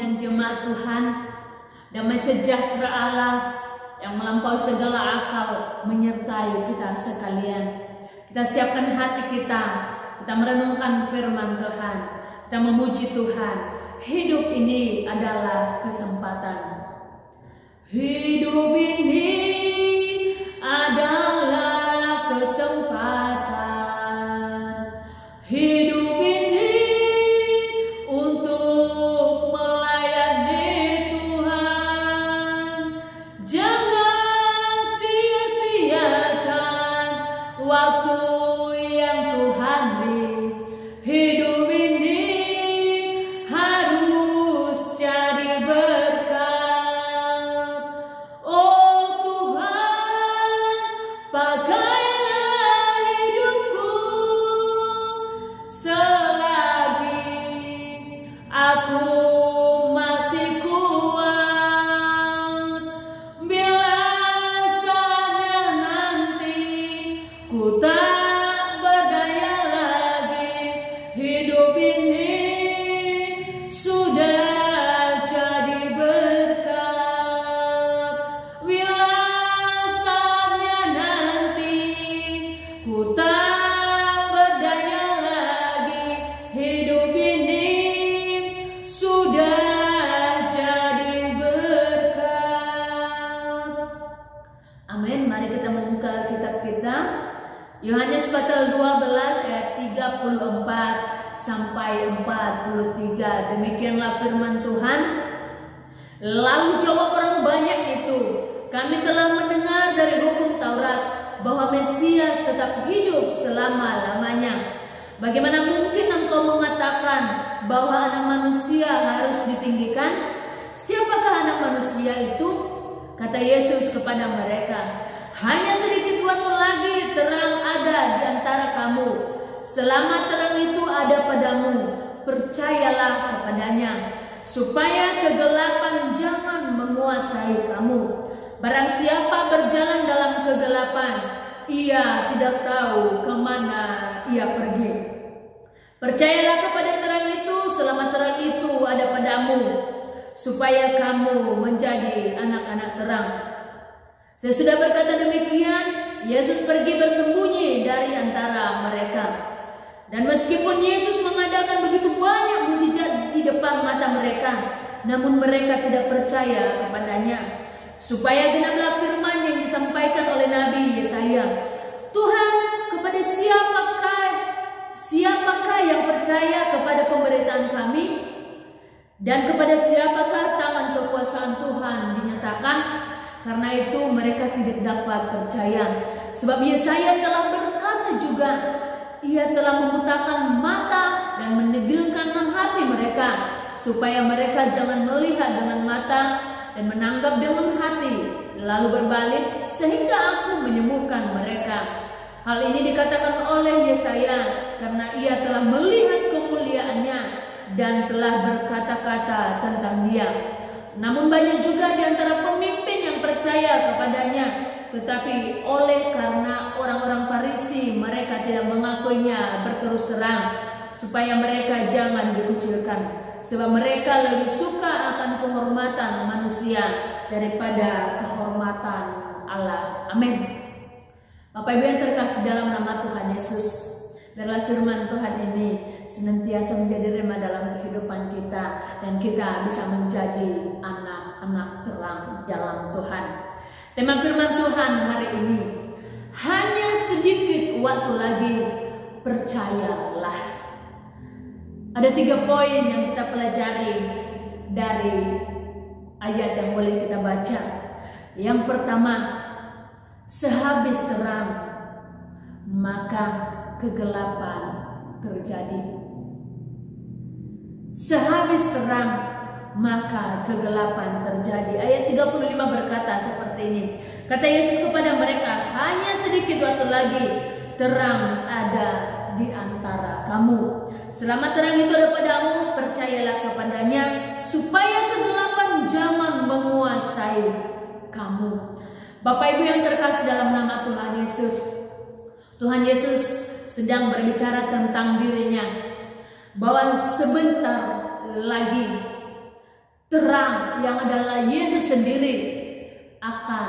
dengan jemaat Tuhan. Damai sejahtera Allah yang melampaui segala akal menyertai kita sekalian. Kita siapkan hati kita merenungkan firman Tuhan, kita memuji Tuhan. Hidup ini adalah kesempatan. Hidup ini adalah kesempatan. Hidup ini untuk melayani Tuhan. Jangan sia-siakan waktu yang Tuhan beri. Hidup ini harus jadi berkat. Oh Tuhan, pakailah hidupku selagi aku masih kuat. Bila saatnya nanti ku tak berdaya lagi, hidup ini sudah jadi berkat. Bila saatnya nanti ku tak berdaya lagi, hidup ini sudah jadi berkat. Amin. Mari kita membuka Alkitab kita, Yohanes pasal 12 ayat 34 sampai 43. Demikianlah firman Tuhan. Lalu jawab orang banyak itu, kami telah mendengar dari hukum Taurat bahwa Mesias tetap hidup selama-lamanya. Bagaimana mungkin engkau mengatakan bahwa anak manusia harus ditinggikan? Siapakah anak manusia itu? Kata Yesus kepada mereka, hanya sedikit waktu lagi terang ada di antara kamu. Selama terang itu ada padamu, percayalah kepadanya, supaya kegelapan jangan menguasai kamu. Barang siapa berjalan dalam kegelapan, ia tidak tahu kemana ia pergi. Percayalah kepada terang itu selama terang itu ada padamu, supaya kamu menjadi anak-anak terang. Sesudah berkata demikian, Yesus pergi bersembunyi dari antara mereka. Dan meskipun Yesus mengadakan begitu banyak mujizat di depan mata mereka, namun mereka tidak percaya kepadanya. Supaya genaplah firman yang disampaikan oleh Nabi Yesaya, Tuhan, kepada siapakah yang percaya kepada pemberitaan kami? Dan kepada siapakah tangan kekuasaan Tuhan dinyatakan? Karena itu mereka tidak dapat percaya. Sebab Yesaya telah berkata juga, ia telah membutakan mata dan menegilkan hati mereka, supaya mereka jangan melihat dengan mata dan menanggap dengan hati, lalu berbalik sehingga aku menyembuhkan mereka. Hal ini dikatakan oleh Yesaya karena ia telah melihat kemuliaannya dan telah berkata-kata tentang dia. Namun banyak juga di antara pemimpin yang percaya kepadanya, tetapi oleh karena orang-orang Farisi mereka tidak mengakuinya berterus terang, supaya mereka jangan dikucilkan, sebab mereka lebih suka akan kehormatan manusia daripada kehormatan Allah. Amin. Bapak Ibu yang terkasih dalam nama Tuhan Yesus, biarlah firman Tuhan ini senantiasa menjadi rema dalam kehidupan kita, dan kita bisa menjadi anak-anak terang dalam Tuhan. Tema firman Tuhan hari ini, hanya sedikit waktu lagi, percayalah. Ada 3 poin yang kita pelajari dari ayat yang boleh kita baca. Yang pertama, sehabis terang maka kegelapan terjadi. Sehabis terang maka kegelapan terjadi. Ayat 35 berkata seperti ini. Kata Yesus kepada mereka, hanya sedikit waktu lagi terang ada di antara kamu. Selama terang itu ada padamu, percayalah kepadanya, supaya kegelapan jangan menguasai kamu. Bapak Ibu yang terkasih dalam nama Tuhan Yesus, Tuhan Yesus sedang berbicara tentang dirinya, bahwa sebentar lagi terang yang adalah Yesus sendiri akan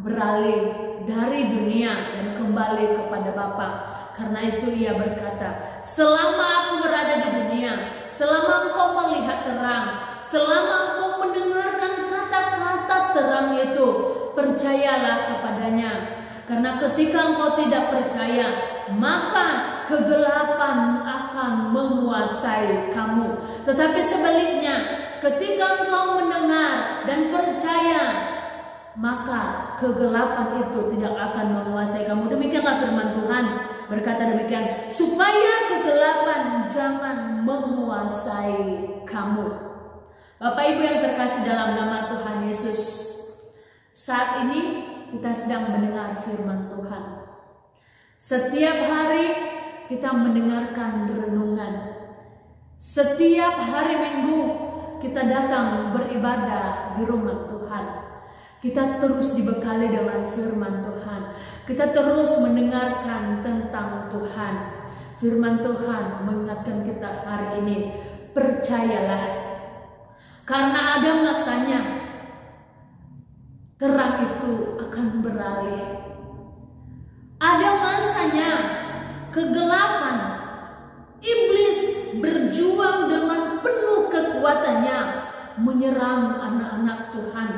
beralih dari dunia dan kembali kepada Bapa. Karena itu ia berkata, selama aku berada di dunia, selama engkau melihat terang, selama engkau mendengarkan kata-kata terang itu, percayalah kepadanya. Karena ketika engkau tidak percaya, maka kegelapan akan menguasai kamu. Tetapi sebaliknya, ketika engkau mendengar dan percaya, maka kegelapan itu tidak akan menguasai kamu. Demikianlah firman Tuhan berkata demikian, supaya kegelapan jangan menguasai kamu. Bapak Ibu yang terkasih dalam nama Tuhan Yesus, saat ini kita sedang mendengar firman Tuhan. Setiap hari kita mendengarkan renungan. Setiap hari Minggu kita datang beribadah di rumah Tuhan. Kita terus dibekali dengan firman Tuhan. Kita terus mendengarkan tentang Tuhan. Firman Tuhan mengingatkan kita hari ini, percayalah, karena ada masanya terang itu akan beralih. Ada masanya kegelapan, iblis berjuang dengan penuh kekuatannya menyerang anak-anak Tuhan.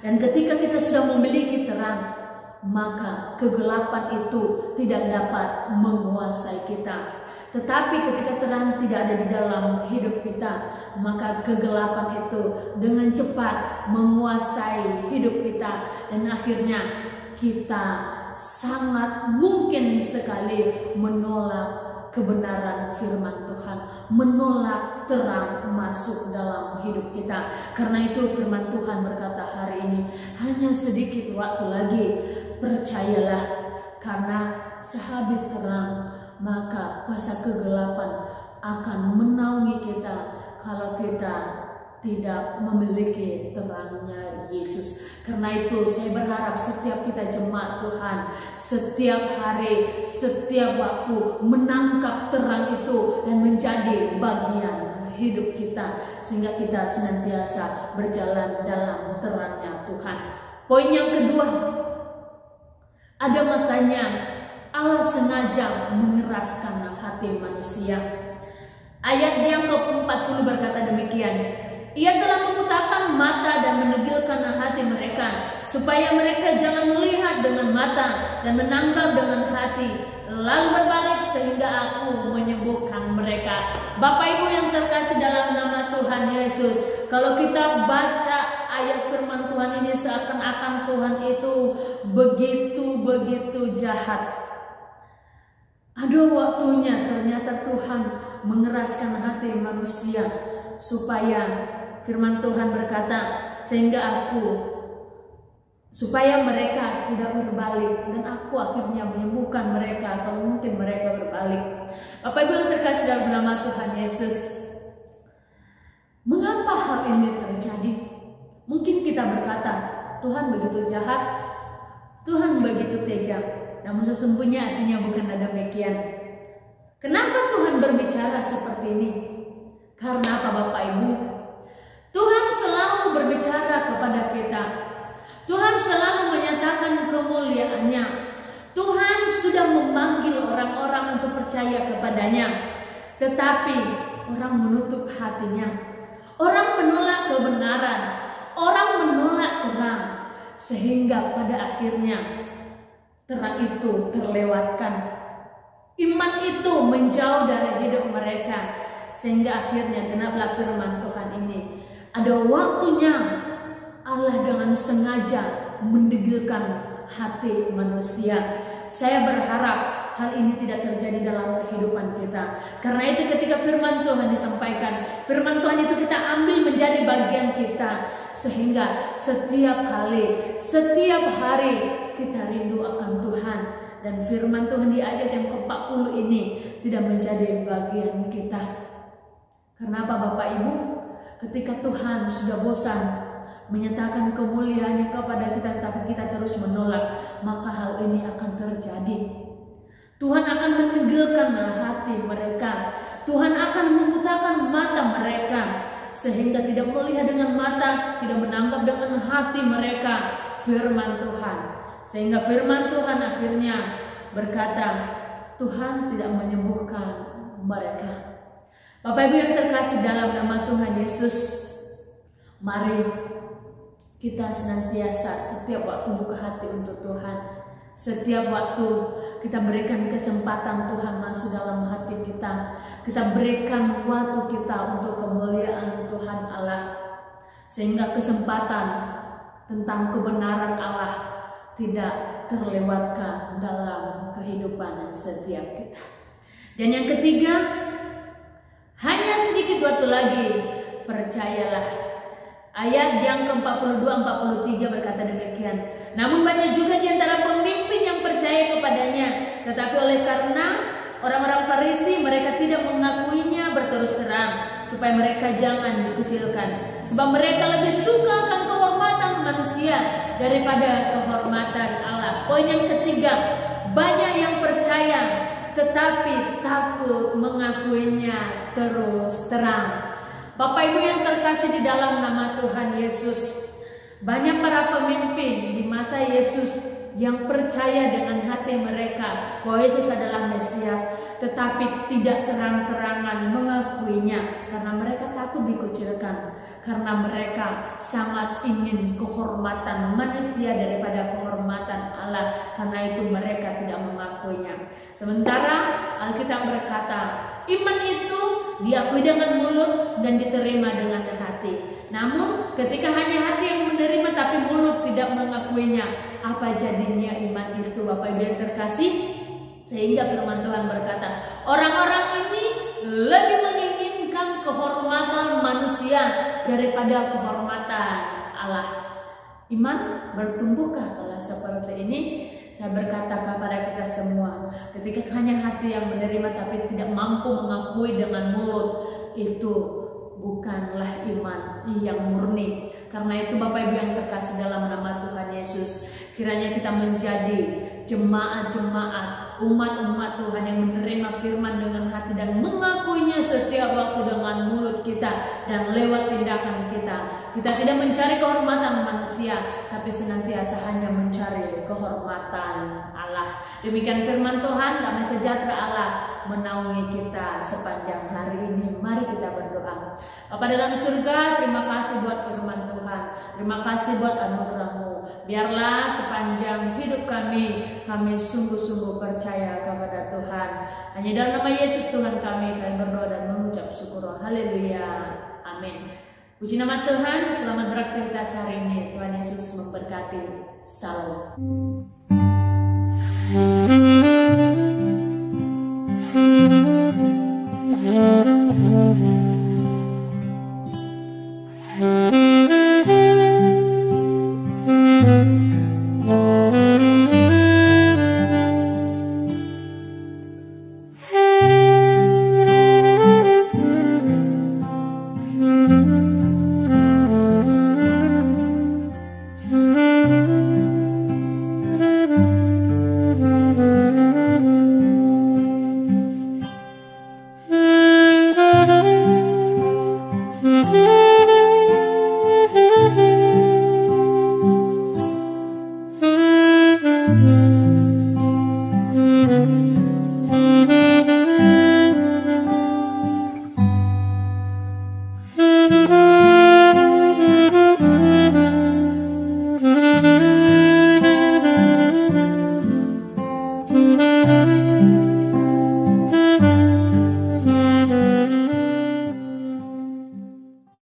Dan ketika kita sudah memiliki terang, maka kegelapan itu tidak dapat menguasai kita. Tetapi ketika terang tidak ada di dalam hidup kita, maka kegelapan itu dengan cepat menguasai hidup kita. Dan akhirnya kita sangat mungkin sekali menolak kebenaran firman Tuhan, menolak terang masuk dalam hidup kita. Karena itu firman Tuhan berkata hari ini, hanya sedikit waktu lagi, percayalah, karena sehabis terang maka kuasa kegelapan akan menaungi kita kalau kita tidak memiliki terangnya Yesus. Karena itu saya berharap setiap kita jemaat Tuhan, setiap hari, setiap waktu menangkap terang itu dan menjadi bagian hidup kita, sehingga kita senantiasa berjalan dalam terangnya Tuhan. Poin yang kedua, ada masanya Allah sengaja mengeraskan hati manusia. Ayat yang ke-40 berkata demikian, Ia telah membutakan mata dan menegilkan hati mereka, supaya mereka jangan melihat dengan mata dan menangkap dengan hati, lalu berbalik sehingga aku menyembuhkan mereka. Bapak Ibu yang terkasih dalam nama Tuhan Yesus, kalau kita baca ayat firman Tuhan ini seakan-akan Tuhan itu begitu jahat. Ada waktunya ternyata Tuhan mengeraskan hati manusia, supaya firman Tuhan berkata, supaya mereka tidak berbalik, dan aku akhirnya menyembuhkan mereka kalau mungkin mereka berbalik. Bapak Ibu yang terkasih dalam nama Tuhan Yesus, mengapa hal ini terjadi? Mungkin kita berkata, Tuhan begitu jahat, Tuhan begitu tega. Namun sesungguhnya artinya bukan demikian. Kenapa Tuhan berbicara seperti ini? Karena apa Bapak Ibu? Tuhan selalu berbicara kepada kita. Tuhan selalu menyatakan kemuliaan-Nya. Tuhan sudah memanggil orang-orang untuk percaya kepadanya. Tetapi orang menutup hatinya. Orang menolak kebenaran. Orang menolak terang. Sehingga pada akhirnya terang itu terlewatkan. Iman itu menjauh dari hidup mereka. Sehingga akhirnya genaplah firman Tuhan ini. Ada waktunya Allah dengan sengaja mendegilkan hati manusia. Saya berharap hal ini tidak terjadi dalam kehidupan kita. Karena itu ketika firman Tuhan disampaikan, firman Tuhan itu kita ambil menjadi bagian kita. Sehingga setiap kali, setiap hari kita rindu akan Tuhan. Dan firman Tuhan di ayat yang ke-40 ini tidak menjadi bagian kita. Kenapa Bapak Ibu? Ketika Tuhan sudah bosan menyatakan kemuliaannya kepada kita, tetapi kita terus menolak, maka hal ini akan terjadi. Tuhan akan menegilkan hati mereka. Tuhan akan membutakan mata mereka, sehingga tidak melihat dengan mata, tidak menangkap dengan hati mereka firman Tuhan. Sehingga firman Tuhan akhirnya berkata, Tuhan tidak menyembuhkan mereka. Bapak Ibu yang terkasih dalam nama Tuhan Yesus, mari kita senantiasa setiap waktu buka hati untuk Tuhan. Setiap waktu kita berikan kesempatan Tuhan masuk dalam hati kita. Kita berikan waktu kita untuk kemuliaan Tuhan Allah. Sehingga kesempatan tentang kebenaran Allah tidak terlewatkan dalam kehidupan setiap kita. Dan yang ketiga, hanya sedikit waktu lagi, percayalah. Ayat yang ke-42-43 berkata demikian. Namun banyak juga di antara pemimpin yang percaya kepadanya, tetapi oleh karena orang-orang Farisi mereka tidak mengakuinya berterus terang, supaya mereka jangan dikucilkan. Sebab mereka lebih suka akan kehormatan manusia daripada kehormatan Allah. Poin yang ketiga, banyak yang percaya tetapi takut mengakuinya terus terang. Bapak Ibu yang terkasih di dalam nama Tuhan Yesus, banyak para pemimpin di masa Yesus yang percaya dengan hati mereka bahwa Yesus adalah Mesias, tetapi tidak terang-terangan mengakuinya karena mereka takut dikucilkan, karena mereka sangat ingin kehormatan manusia daripada kehormatan Allah. Karena itu mereka tidak mengakuinya. Sementara Alkitab berkata, iman itu diakui dengan mulut dan diterima dengan hati. Namun ketika hanya hati yang menerima tapi mulut tidak mengakuinya, apa jadinya iman itu, Bapak Ibu yang terkasih? Sehingga firman Tuhan berkata, orang-orang ini lebih menginginkan kehormatan manusia daripada kehormatan Allah. Iman bertumbuhkah kalau seperti ini? Saya berkata kepada kita semua, ketika hanya hati yang menerima tapi tidak mampu mengakui dengan mulut, itu bukanlah iman yang murni. Karena itu Bapak Ibu yang terkasih dalam nama Tuhan Yesus, kiranya kita menjadi jemaat-jemaat, umat-umat Tuhan yang menerima firman dengan hati dan mengakuinya setiap waktu dengan mulut kita dan lewat tindakan kita. Kita tidak mencari kehormatan manusia, tapi senantiasa hanya mencari kehormatan Allah. Demikian firman Tuhan, damai sejahtera Allah menaungi kita sepanjang hari ini. Mari kita berdoa. Bapa dalam surga, terima kasih buat firman Tuhan. Terima kasih buat anugerah-Mu. Biarlah sepanjang hidup kami sungguh-sungguh percaya kepada Tuhan. Hanya dalam nama Yesus Tuhan kami berdoa dan mengucap syukur. Haleluya. Amin. Puji nama Tuhan, selamat beraktivitas hari ini. Tuhan Yesus memberkati. Salam.